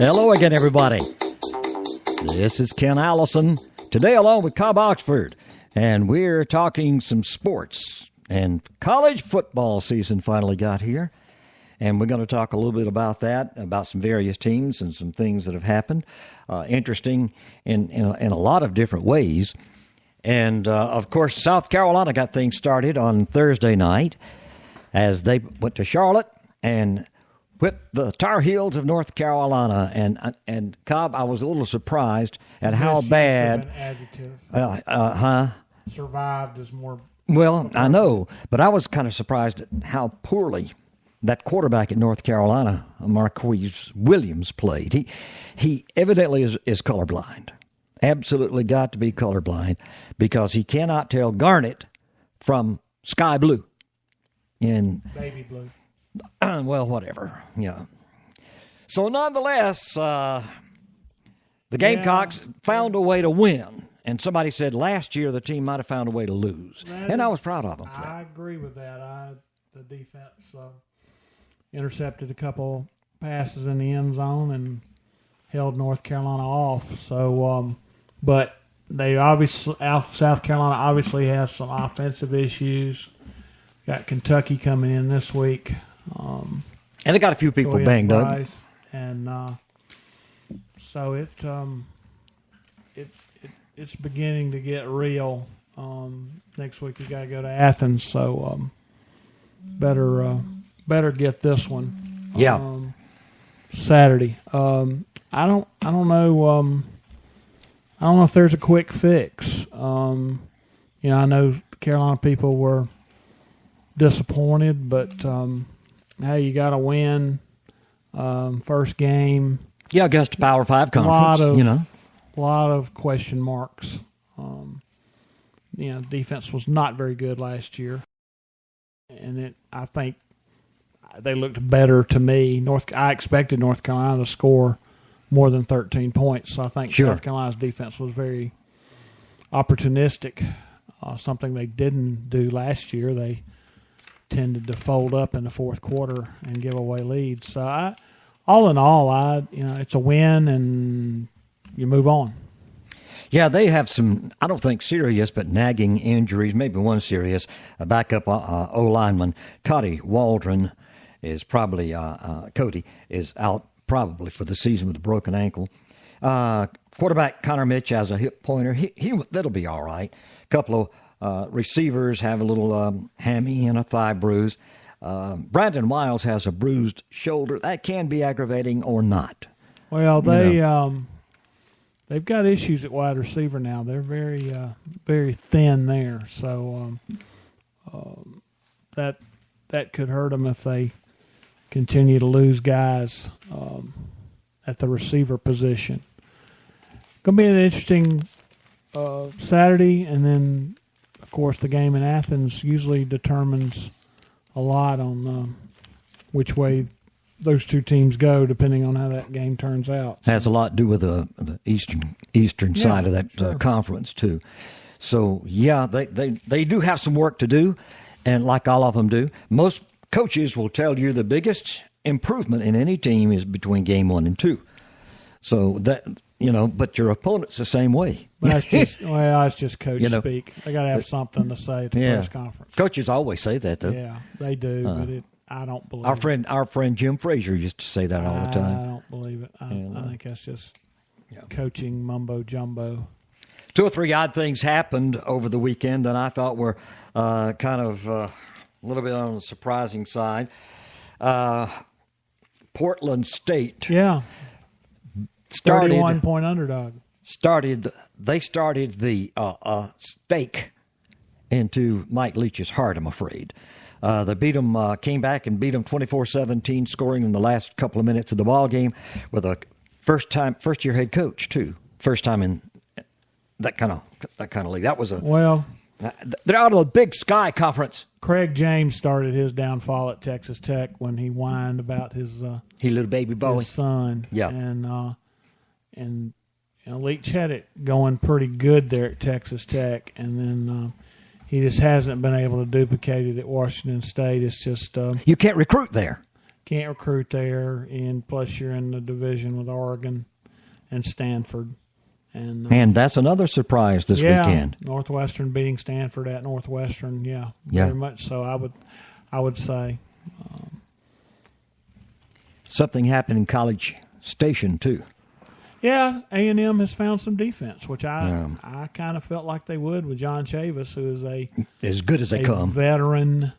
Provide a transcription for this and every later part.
Hello again, everybody. This is Ken Allison, today along with Cobb Oxford, and we're talking some sports. And college football season finally got here, and we're going to talk a little bit about that, about some various teams and some things that have happened, interesting in a lot of different ways. And, of course, South Carolina got things started on Thursday night as they went to Charlotte and whipped the Tar Heels of North Carolina. And Cobb, I was a little surprised at how bad. Adjective. Survived is more. Well, I know, but I was kind of surprised at how poorly that quarterback at North Carolina, Marquise Williams, played. He evidently is colorblind. Absolutely got to be colorblind because he cannot tell garnet from sky blue. Baby blue. Well, whatever. Yeah. So nonetheless, the Gamecocks found a way to win. And somebody said last year the team might have found a way to lose. I was proud of them for that. I agree with that. The defense intercepted a couple passes in the end zone and held North Carolina off. So, but South Carolina obviously has some offensive issues. Got Kentucky coming in this week. And they got a few people banged up. And so it's beginning to get real. Next week you got to go to Athens, so better get this one. Yeah. Saturday. I don't know. I don't know if there's a quick fix. I know Carolina people were disappointed, but hey, you got to win. First game. Yeah, against Power 5 conference. A lot of question marks. Defense was not very good last year, and I think they looked better to me. I expected North Carolina to score more than 13 points, so I think South Carolina's defense was very opportunistic, something they didn't do last year. They tended to fold up in the fourth quarter and give away leads. So, all in all, it's a win and you move on. Yeah, they have some, I don't think serious, but nagging injuries, maybe one serious. A backup O-lineman, Cody Waldron, is probably, Cody, is out probably for the season with a broken ankle. Quarterback Connor Mitch has a hip pointer. That'll be all right. A couple of receivers have a little hammy and a thigh bruise. Brandon Miles has a bruised shoulder. That can be aggravating or not. Well, they've got issues at wide receiver now. They're very, very thin there. So that could hurt them if they continue to lose guys at the receiver position. Going to be an interesting Saturday, and then, of course, the game in Athens usually determines a lot on which way those two teams go, depending on how that game turns out. Has a lot to do with the eastern side of that conference, too. So, yeah, they do have some work to do, and like all of them do. Most coaches will tell you the biggest improvement in any team is between game 1 and 2. So, but your opponent's the same way. But it's just coach speak. They got to have something to say at the press conference. Coaches always say that, though. Yeah, they do, but I don't believe it. Our friend Jim Frazier used to say that all the time. I don't believe it. I think that's just coaching mumbo jumbo. 2 or 3 odd things happened over the weekend that I thought were kind of a little bit on the surprising side. Portland State. Yeah. 31-point underdog. They started the stake into Mike Leach's heart, I'm afraid. They beat them, came back and beat them 24-17, scoring in the last couple of minutes of the ball game with a first-year head coach too. First time in that kind of league. That was they're out of the Big Sky Conference. Craig James started his downfall at Texas Tech when he whined about his little baby boy, his son. Yeah, and Leach had it going pretty good there at Texas Tech, and then he just hasn't been able to duplicate it at Washington State. It's just you can't recruit there. can't recruit there, and plus you're in the division with Oregon and Stanford. And that's another surprise this weekend. Northwestern beating Stanford at Northwestern. Very much so. I would say something happened in College Station too. Yeah, A&M has found some defense, which I kind of felt like they would with John Chavis, who is as good as they come, veteran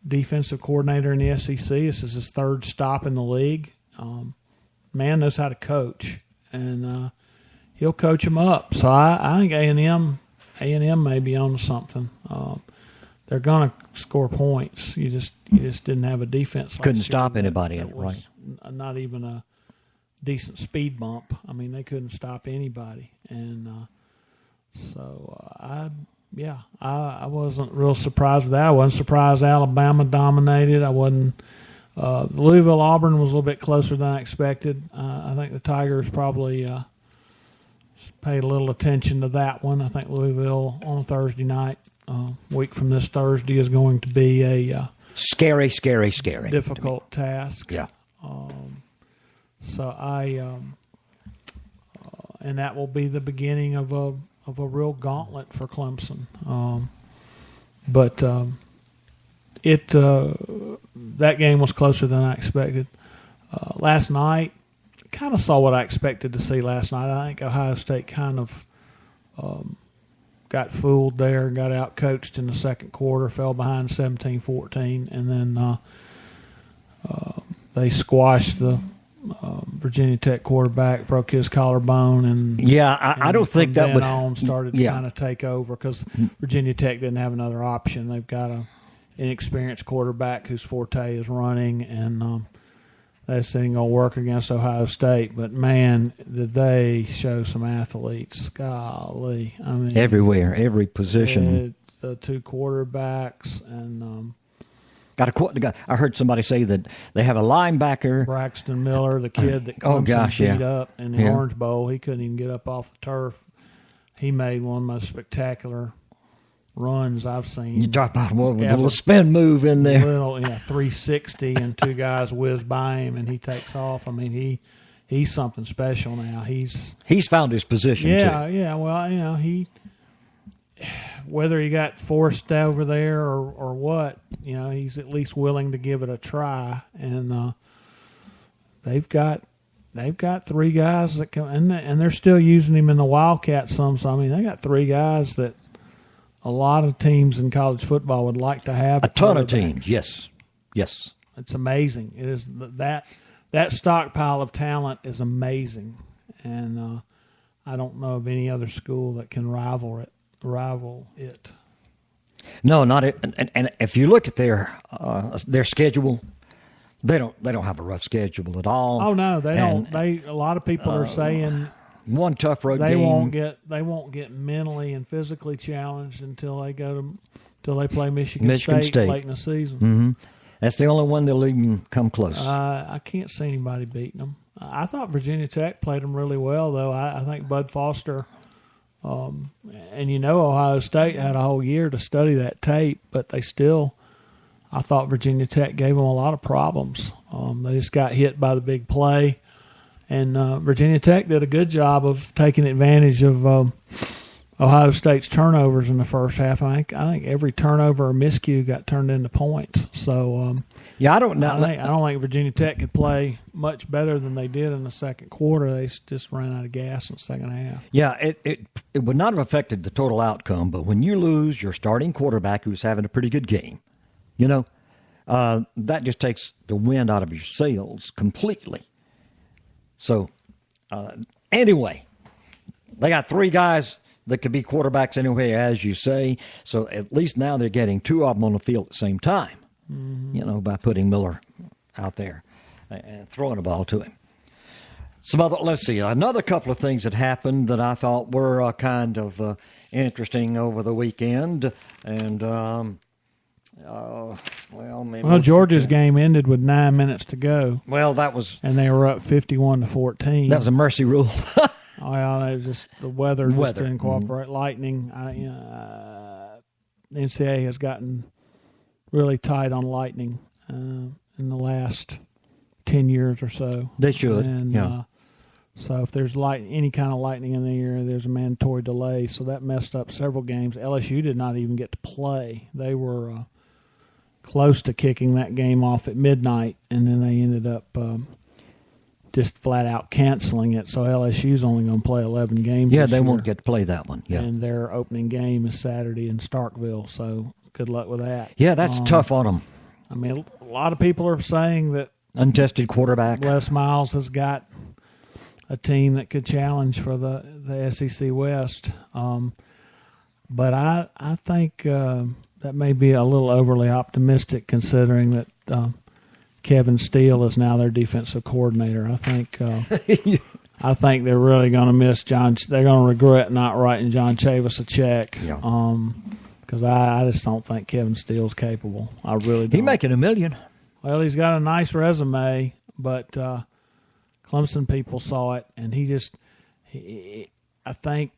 defensive coordinator in the SEC. This is his third stop in the league. Man knows how to coach, and he'll coach them up. So I think A&M may be on to something. They're going to score points. You just didn't have a defense. Couldn't stop anybody, right? Not even a decent speed bump. I mean, they couldn't stop anybody, and I wasn't real surprised with that. I wasn't surprised Alabama dominated. I wasn't. Louisville Auburn was a little bit closer than I expected. I think the Tigers probably paid a little attention to that one. I think Louisville on Thursday night, week from this Thursday, is going to be a scary, difficult task. Yeah. So and that will be the beginning of a real gauntlet for Clemson. That game was closer than I expected. Last night, kind of saw what I expected to see last night. I think Ohio State kind of got fooled there, got out-coached in the second quarter, fell behind 17-14, and then they squashed the Virginia Tech quarterback, broke his collarbone, and I don't think that would on started to kind of take over because Virginia Tech didn't have another option. They've got an inexperienced quarterback whose forte is running, and that's ain't gonna work against Ohio State. But man, did they show some athletes? Golly, I mean, everywhere, every position. The two quarterbacks and. I heard somebody say that they have a linebacker, Braxton Miller, the kid that Clemson beat up in the Orange Bowl. He couldn't even get up off the turf. He made one of the most spectacular runs I've seen. You talk about a little spin move in there. 360, and two guys whiz by him, and he takes off. I mean, he's something special now. He's found his position too. Yeah. Well, he. Whether he got forced over there or what, he's at least willing to give it a try. And they've got three guys that can, and they're still using him in the Wildcat some. So I mean, they got three guys that a lot of teams in college football would like to have. A ton of teams, yes. It's amazing. It is that stockpile of talent is amazing, and I don't know of any other school that can rival it. No, not it. And if you look at their schedule, they don't have a rough schedule at all. Oh no, they don't. A lot of people are saying one tough road game. They won't get mentally and physically challenged until they play Michigan State late in the season. Mm-hmm. That's the only one they'll even come close. I can't see anybody beating them. I thought Virginia Tech played them really well, though. I think Bud Foster. And Ohio State had a whole year to study that tape, but I thought Virginia Tech gave them a lot of problems. They just got hit by the big play, and Virginia Tech did a good job of taking advantage of Ohio State's turnovers in the first half. I think every turnover or miscue got turned into points. So I don't know. I don't think Virginia Tech could play much better than they did in the second quarter. They just ran out of gas in the second half. Yeah, it would not have affected the total outcome, but when you lose your starting quarterback who's having a pretty good game, that just takes the wind out of your sails completely. So anyway, they got three guys that could be quarterbacks anyway, as you say. So at least now they're getting two of them on the field at the same time, by putting Miller out there and throwing the ball to him. Let's see, another couple of things that happened that I thought were kind of interesting over the weekend. And, Georgia's game ended with 9 minutes to go. Well, that was... And they were up 51-14. That was a mercy rule. Well, it was just the weather just didn't cooperate. Mm-hmm. Lightning. The NCAA has gotten really tight on lightning, and in the last 10 years or so. They should, and, yeah. So if there's any kind of lightning in the air, there's a mandatory delay. So that messed up several games. LSU did not even get to play. They were close to kicking that game off at midnight, and then they ended up just flat out canceling it. So LSU's only going to play 11 games. Yeah, this they year. won't get to play that one. Yeah, And their opening game is Saturday in Starkville. So good luck with that. Yeah, that's tough on them. I mean, a lot of people are saying that Untested quarterback. Les Miles has got a team that could challenge for the SEC West. But I think that may be a little overly optimistic considering that Kevin Steele is now their defensive coordinator. I think they're really going to miss John. They're going to regret not writing John Chavis a check. Yeah. Because I just don't think Kevin Steele's capable. I really don't. He's making $1 million. Well, he's got a nice resume, but Clemson people saw it, and I think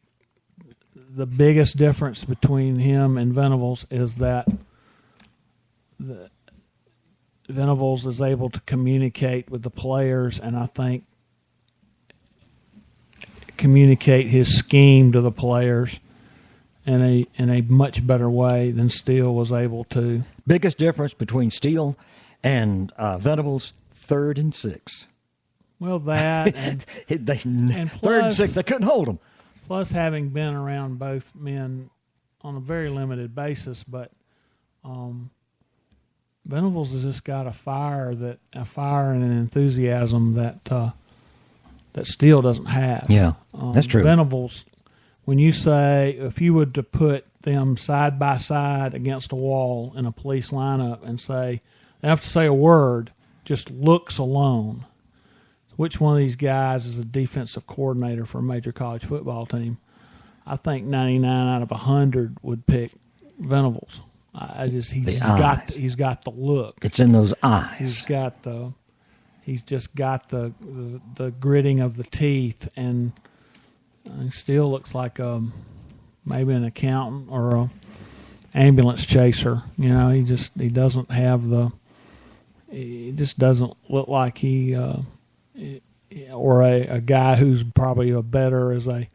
the biggest difference between him and Venables is that Venables is able to communicate with the players, and I think communicate his scheme to the players in a much better way than Steele was able to. Biggest difference between Steele and Venables, 3rd and 6. Well, that and, and 3rd plus, and 6, they couldn't hold them. Plus, having been around both men on a very limited basis, but Venables has just got a fire and an enthusiasm that Steele doesn't have. Yeah, that's true. Venables, when you say if you were to put them side by side against a wall in a police lineup and say they have to say a word, just looks alone. Which one of these guys is a defensive coordinator for a major college football team? I think 99 out of 100 would pick Venables. He's got the look. It's in those eyes. He's just got the gritting of the teeth, and he still looks like maybe an accountant or a ambulance chaser. You know, he doesn't have he just doesn't look like he or a guy who's probably better as a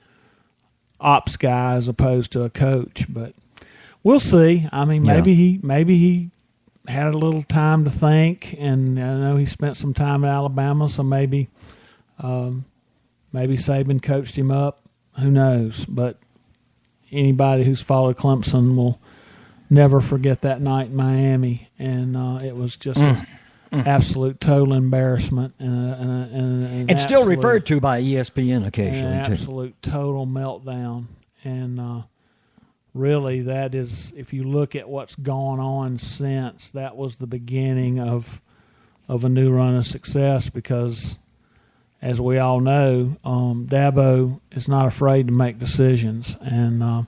ops guy as opposed to a coach. But we'll see. I mean, maybe he had a little time to think, and I know he spent some time at Alabama, so maybe Saban coached him up. Who knows? But anybody who's followed Clemson will never forget that night in Miami, and it was just an absolute total embarrassment and it's still referred to by ESPN occasionally. An absolute total meltdown, and really, that is, if you look at what's gone on since, that was the beginning of a new run of success because, as we all know, Dabo is not afraid to make decisions. And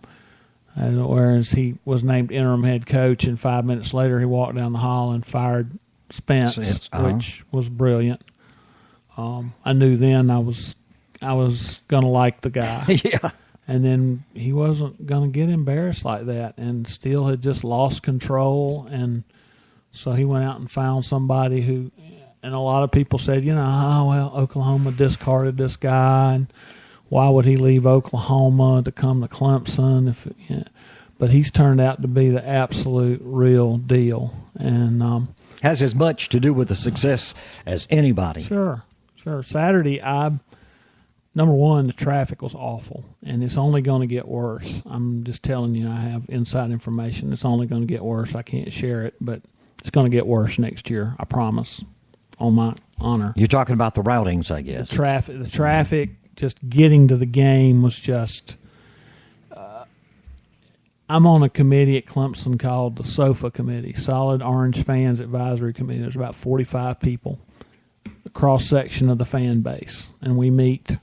whereas he was named interim head coach, and 5 minutes later he walked down the hall and fired Spence, which was brilliant. I knew then I was going to like the guy. Yeah. And then he wasn't going to get embarrassed like that. And Steele had just lost control. And so he went out and found somebody who, and a lot of people said, Oklahoma discarded this guy. And why would he leave Oklahoma to come to Clemson? But he's turned out to be the absolute real deal. And has as much to do with the success as anybody. Sure. Saturday, number one, the traffic was awful, and it's only going to get worse. I'm just telling you, I have inside information. It's only going to get worse. I can't share it, but it's going to get worse next year. I promise, on my honor. You're talking about the routings, I guess. The traffic, just getting to the game was just. I'm on a committee at Clemson called the SOFA Committee, Solid Orange Fans Advisory Committee. There's about 45 people, a cross section of the fan base, and we meet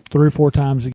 3 or 4 times a